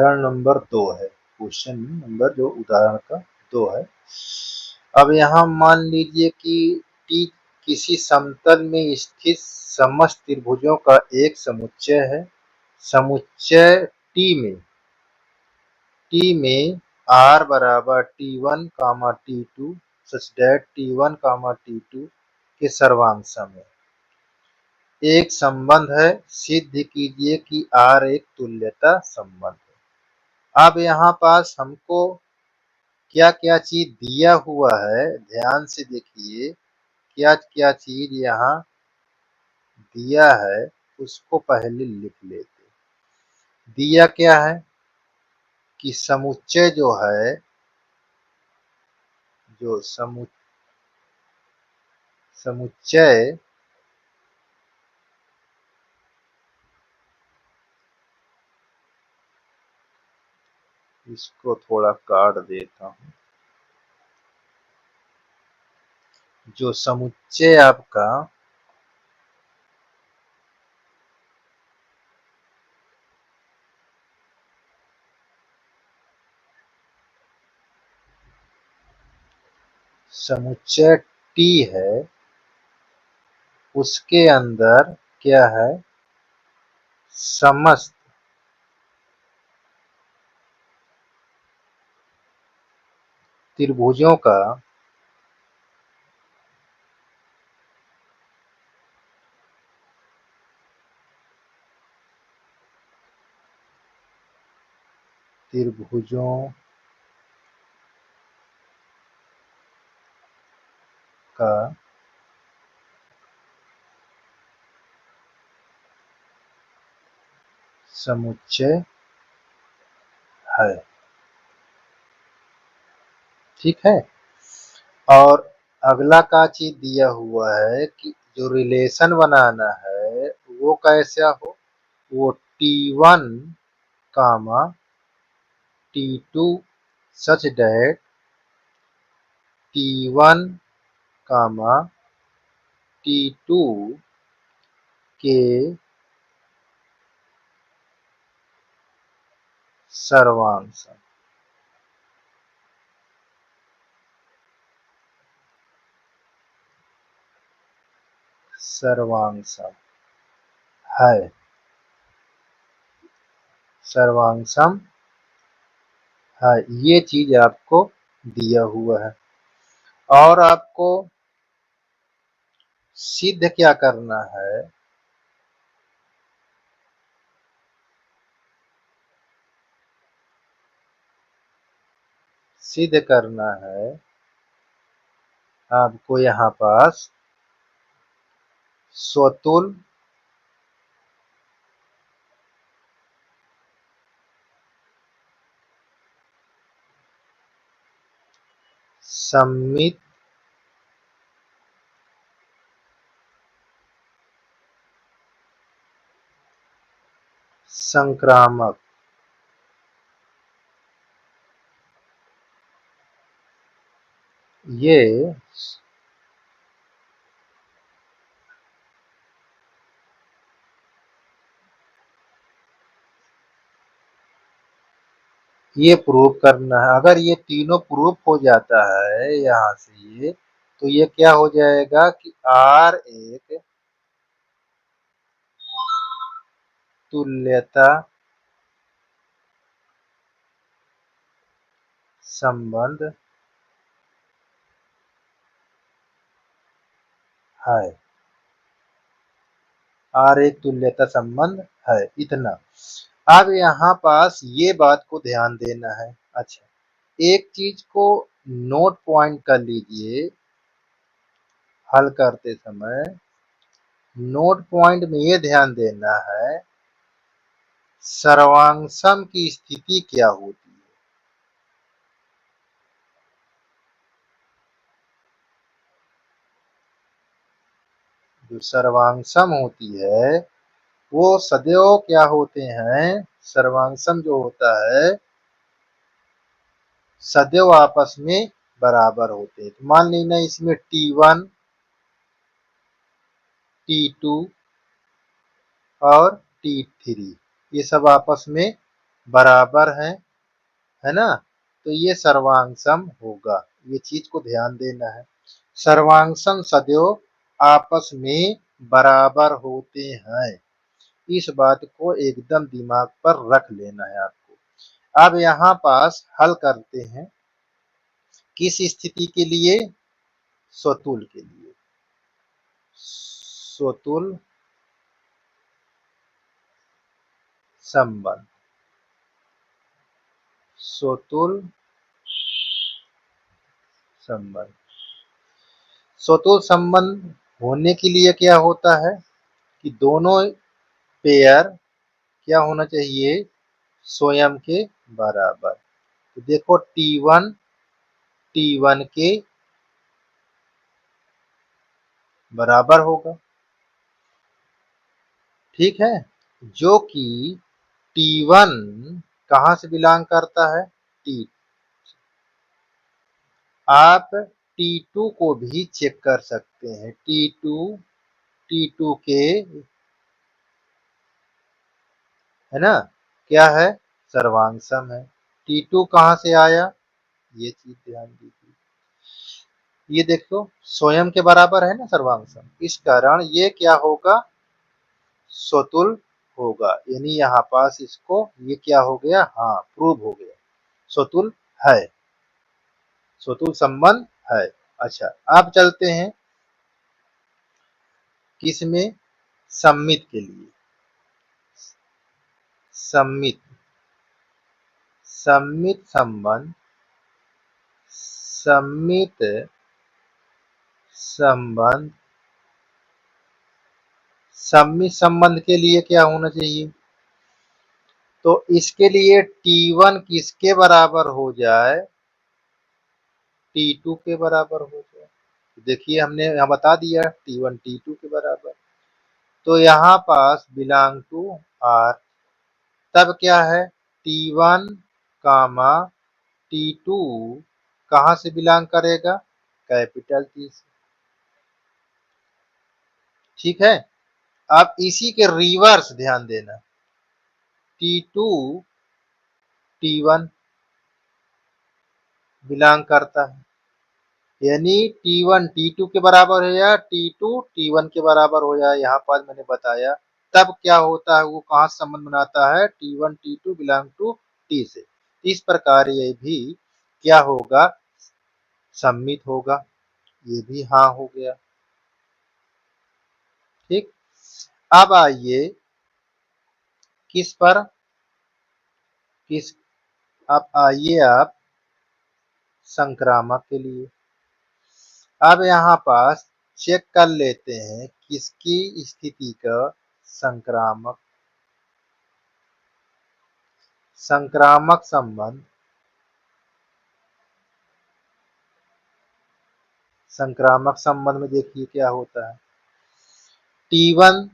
उदाहरण नंबर 2 है। Question number जो उदाहरण का 2 है। अब यहाँ मान लीजिए कि टी किसी समतल में स्थित समस्त त्रिभुजों का एक समुच्चय है। समुच्चय टी में r बराबर T1, T2 such that T1, T2 के सर्वांग है। एक संबंध है, सिद्ध कीजिए कि R एक तुल्यता संबंध है। अब यहाँ पास हमको क्या क्या चीज दिया हुआ है, ध्यान से देखिए। क्या क्या चीज यहाँ दिया है उसको पहले लिख लेते। दिया क्या है कि समुच्चय जो है, जो समुच्चय इसको थोड़ा काट देता हूँ। जो समुच्चय आपका समुच्चय T है, उसके अंदर क्या है, समस्त त्रिभुजों का का समुच्चय है। ठीक है। और अगला का चीज दिया हुआ है कि जो रिलेशन बनाना है वो कैसा हो, वो T1, T2 such that T1, T2 के सर्वांग है। सर्वांग है, ये चीज आपको दिया हुआ है। और आपको सिद्ध क्या करना है, सिद्ध करना है आपको यहाँ पास स्वतुल सममित संक्रामक ये प्रूव करना है। अगर ये तीनों प्रूफ हो जाता है यहाँ से ये, तो ये क्या हो जाएगा कि R एक तुल्यता संबंध है। R एक तुल्यता संबंध है, इतना। अब यहाँ पास ये बात को ध्यान देना है। अच्छा, एक चीज को नोट पॉइंट कर लीजिए हल करते समय। नोट पॉइंट में ये ध्यान देना है सर्वांगसम की स्थिति क्या होती है। जो सर्वांगसम होती है वो सदैव क्या होते हैं, सर्वांगसम जो होता है सदैव आपस में बराबर होते हैं। तो मान लेना इसमें T1, T2 और T3 ये सब आपस में बराबर है ना, तो ये सर्वांग सम होगा। ये चीज को ध्यान देना है। सर्वांग सम सदैव आपस में बराबर होते हैं। इस बात को एकदम दिमाग पर रख लेना है आपको। अब यहाँ पास हल करते हैं किस स्थिति के लिए? स्वतुल के लिए। स्वतुल संबंध। स्वतुल संबंध। स्वतुल संबंध होने के लिए क्या होता है कि दोनों पेयर क्या होना चाहिए? स्वयं के बराबर। तो देखो T1 के बराबर होगा, ठीक है, जो कि T1 कहां से बिलोंग करता है? टी। आप T2 को भी चेक कर सकते हैं। T2 के है ना, क्या है? सर्वांग सम है। T2 कहां से आया? ये चीज ध्यान दीजिए। ये देखो स्वयं के बराबर है ना सर्वांग सम, इस कारण ये क्या होगा? स्वतुल होगा। यानी यहाँ पास इसको ये क्या हो गया? हाँ, प्रूव हो गया, स्वतुल है, स्वतुल संबंध है। अच्छा, अब चलते हैं किसमें? सम्मित के लिए। सम्मित। सम्मित संबंध। सम्मित संबंध। सम्मित संबंध के लिए क्या होना चाहिए? तो इसके लिए T1 किसके बराबर हो जाए? T2 के बराबर हो जाए। देखिए हमने यहाँ बता दिया T1 T2 के बराबर। तो यहाँ पास बिलोंग टू R। तब क्या है? T1 कामा T2 कहां से बिलोंग करेगा? कैपिटल T से, ठीक है। अब इसी के रिवर्स ध्यान देना। T2 T1 बिलोंग करता है, यानी T1 T2 के बराबर हो जाए, T2 T1 के बराबर हो जाए। यहाँ पर मैंने बताया तब क्या होता है, वो कहां संबंध बनाता है? T1 T2 belong to T से। इस प्रकार ये भी क्या होगा? सम्मित होगा। ये भी हाँ हो गया, ठीक। अब आइए किस पर? किस? अब आइए आप संक्रामक के लिए। अब यहाँ पास चेक कर लेते हैं किसकी स्थिति का? संक्रामक। संक्रामक संबंध। संक्रामक संबंध में देखिए क्या होता है। T1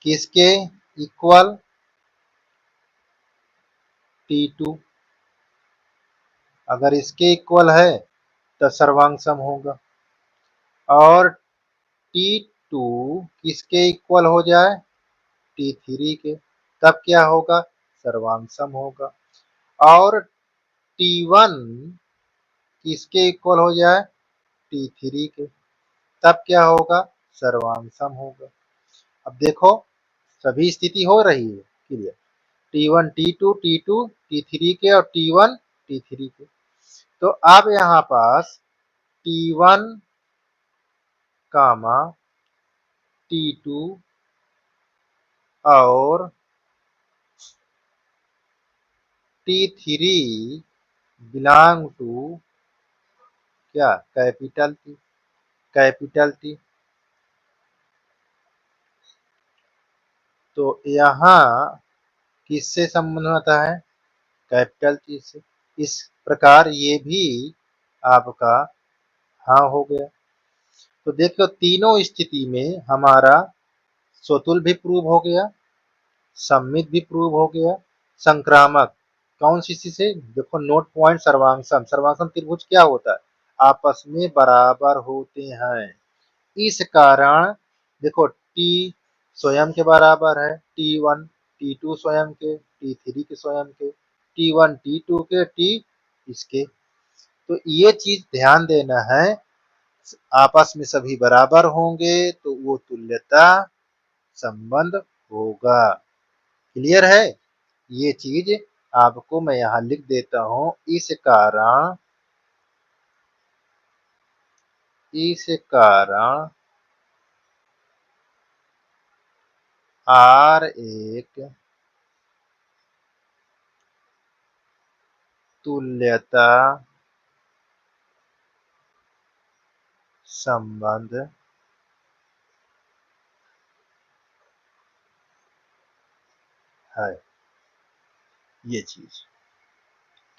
किसके इक्वल? T2। अगर इसके इक्वल है तो सर्वांग सम होगा। और T2 किसके इक्वल हो जाए? T3 के, तब क्या होगा? सर्वांग सम होगा। और T1 किसके इक्वल हो जाए? T3 के, तब क्या होगा? सर्वांग सम होगा। अब देखो सभी स्थिति हो रही है clear. T1 T2 T2 T3 के और T1 T3 के। तो अब यहाँ पास T1 कामा T2 और T3 बिलोंग टू क्या? Capital T। Capital T। तो यहाँ किससे संबंध होता है? कैपिटल T से। इस प्रकार ये भी आपका हाँ हो गया। तो देखो तीनों स्थिति में हमारा स्वतुल भी प्रूव हो गया, सम्मित भी प्रूव हो गया, संक्रामक कौन सी चीज से? देखो नोट पॉइंट सर्वांगसम। सर्वांगसम त्रिभुज क्या होता है? आपस में बराबर होते हैं। इस कारण देखो T स्वयं के बराबर है T1, T2 स्वयं के, T3 के स्वयं के, T1 T2 के T इसके। तो ये चीज ध्यान देना है, आपस में सभी बराबर होंगे तो वो तुल्यता संबंध होगा। क्लियर है? ये चीज आपको मैं यहां लिख देता हूं। इस कारण R एक तुल्यता संबंध है, ये चीज।